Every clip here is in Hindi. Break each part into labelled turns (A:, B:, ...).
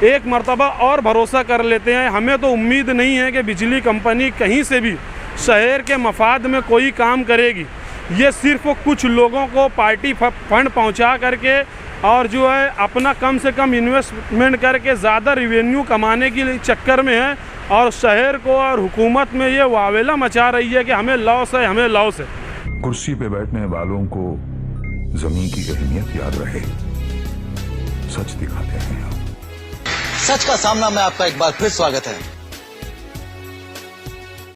A: एक मर्तबा और भरोसा कर लेते हैं। हमें तो उम्मीद नहीं है कि बिजली कंपनी कहीं से भी शहर के मफाद में कोई काम करेगी। ये सिर्फ कुछ लोगों को पार्टी फंड पहुंचा करके और जो है अपना कम से कम इन्वेस्टमेंट करके ज़्यादा रिवेन्यू कमाने के चक्कर में है, और शहर को और हुकूमत में ये वावेला मचा रही है कि हमें लॉस है, हमें लॉस है।
B: कुर्सी पे बैठने वालों को जमीन की अहमियत याद रहे, सच दिखाते हैं आप।
C: सच का सामना में आपका एक बार फिर स्वागत है।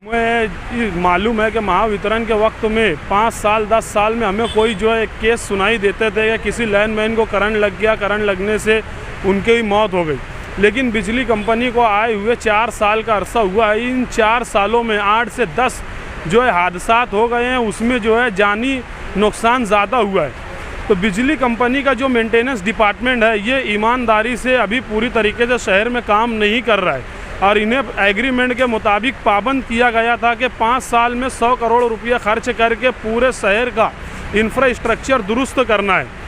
A: मुझे मालूम है कि महावितरण के वक्त में 5 साल 10 साल में हमें कोई जो है केस सुनाई देते थे कि किसी लाइनमैन को करंट लग गया, करंट लगने से उनकी ही मौत हो गई। लेकिन बिजली कंपनी को आए हुए 4 साल का अरसा हुआ है। इन 4 सालों में 8 से 10 जो है हादसात हो गए हैं, उसमें जो है जानी नुकसान ज़्यादा हुआ है। तो बिजली कंपनी का जो मेंटेनेंस डिपार्टमेंट है, ये ईमानदारी से अभी पूरी तरीके से शहर में काम नहीं कर रहा है, और इन्हें एग्रीमेंट के मुताबिक पाबंद किया गया था कि 5 साल में 100 करोड़ रुपया खर्च करके पूरे शहर का इंफ्रास्ट्रक्चर दुरुस्त करना है।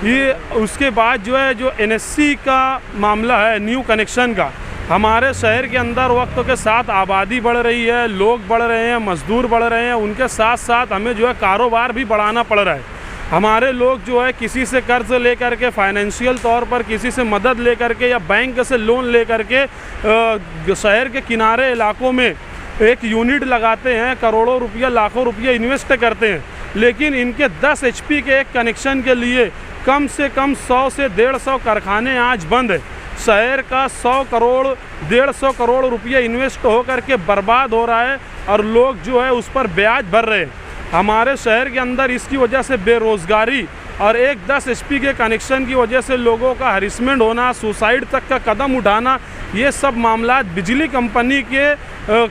A: ये उसके बाद जो है जो NSC का मामला है, न्यू कनेक्शन का, हमारे शहर के अंदर वक्त के साथ आबादी बढ़ रही है, लोग बढ़ रहे हैं, मजदूर बढ़ रहे हैं, उनके साथ साथ हमें जो है कारोबार भी बढ़ाना पड़ रहा है। हमारे लोग जो है किसी से कर्ज लेकर के, फाइनेंशियल तौर पर किसी से मदद लेकर के या बैंक से लोन लेकर के शहर के किनारे इलाकों में एक यूनिट लगाते हैं, करोड़ों रुपया लाखों रुपये इन्वेस्ट करते हैं। लेकिन इनके 10 HP के एक कनेक्शन के लिए कम से कम 100 से 150 कारखाने आज बंद है। शहर का 100 करोड़ 150 करोड़ रुपये इन्वेस्ट हो करके बर्बाद हो रहा है, और लोग जो है उस पर ब्याज भर रहे हैं। हमारे शहर के अंदर इसकी वजह से बेरोज़गारी और एक 10 HP के कनेक्शन की वजह से लोगों का हरिसमेंट होना, सुसाइड तक का कदम उठाना, ये सब मामला बिजली कंपनी के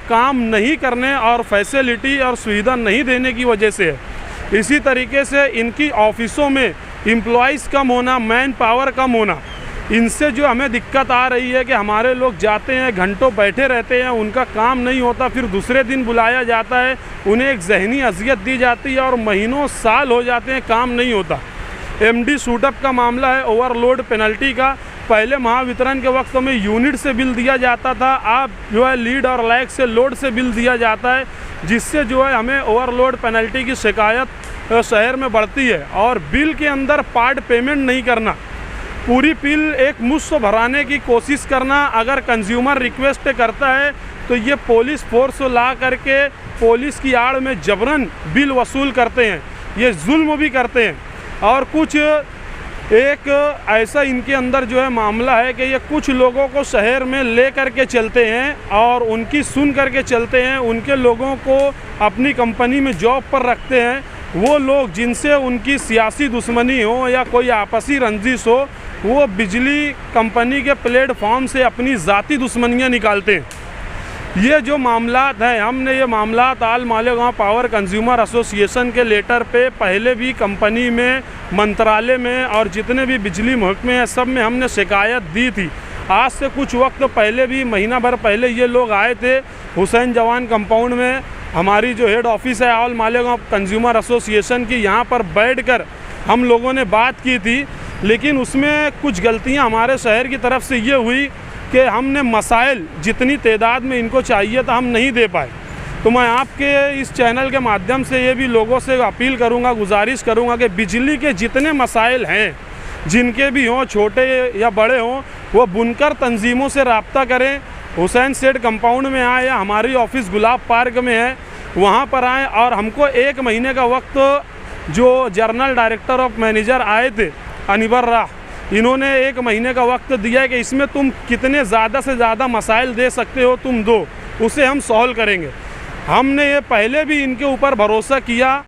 A: काम नहीं करने और फैसिलिटी और सुविधा नहीं देने की वजह से है। इसी तरीके से इनकी ऑफिसों में एम्प्लॉइज़ कम होना, मैन पावर कम होना, इनसे जो हमें दिक्कत आ रही है कि हमारे लोग जाते हैं, घंटों बैठे रहते हैं, उनका काम नहीं होता, फिर दूसरे दिन बुलाया जाता है, उन्हें एक जहनी अजियत दी जाती है और महीनों साल हो जाते हैं, काम नहीं होता। MD शूटअप का मामला है, ओवरलोड पेनल्टी का। पहले महावितरण के वक्त में यूनिट से बिल दिया जाता था, अब जो है लीड और लैग से लोड से बिल दिया जाता है, जिससे जो है हमें ओवरलोड पेनल्टी की शिकायत शहर में बढ़ती है। और बिल के अंदर पार्ट पेमेंट नहीं करना, पूरी बिल एक मुश्त भराने की कोशिश करना। अगर कंज्यूमर रिक्वेस्ट करता है तो ये पुलिस फोर्स ला करके पुलिस की आड़ में जबरन बिल वसूल करते हैं, ये जुल्म भी करते हैं। और कुछ एक ऐसा इनके अंदर जो है मामला है कि ये कुछ लोगों को शहर में ले करके चलते हैं और उनकी सुन करके चलते हैं, उनके लोगों को अपनी कंपनी में जॉब पर रखते हैं। वो लोग जिनसे उनकी सियासी दुश्मनी हो या कोई आपसी रंजिश हो, वो बिजली कंपनी के प्लेटफॉर्म से अपनी ज़ाती दुश्मनियाँ निकालते हैं। ये जो मामलात हैं, हमने ये मामलात आल मालेगांव पावर कंज्यूमर एसोसिएशन के लेटर पे पहले भी कंपनी में, मंत्रालय में और जितने भी बिजली महकमे हैं सब में हमने शिकायत दी थी। आज से कुछ वक्त पहले भी, महीना भर पहले ये लोग आए थे हुसैन जवान कंपाउंड में, हमारी जो हेड ऑफिस है आल मालेगांव कंज्यूमर एसोसिएशन की, यहाँ पर बैठकर हम लोगों ने बात की थी। लेकिन उसमें कुछ गलतियाँ हमारे शहर की तरफ से ये हुई कि हमने मसाइल जितनी तादाद में इनको चाहिए था हम नहीं दे पाए। तो मैं आपके इस चैनल के माध्यम से ये भी लोगों से अपील करूंगा, गुजारिश करूंगा कि बिजली के जितने मसाइल हैं, जिनके भी हों, छोटे या बड़े हों, वो बुनकर तंजीमों से रब्ता करें। हुसैन सेठ कंपाउंड में आए या हमारी ऑफिस गुलाब पार्क में है, वहाँ पर आएँ। और हमको 1 महीने का वक्त जो जनरल डायरेक्टर ऑफ मैनेजर आए थे अनिवर राह, इन्होंने 1 महीने का वक्त दिया है कि इसमें तुम कितने ज़्यादा से ज़्यादा मसाइल दे सकते हो तुम दो, उसे हम सॉल्व करेंगे। हमने ये पहले भी इनके ऊपर भरोसा किया।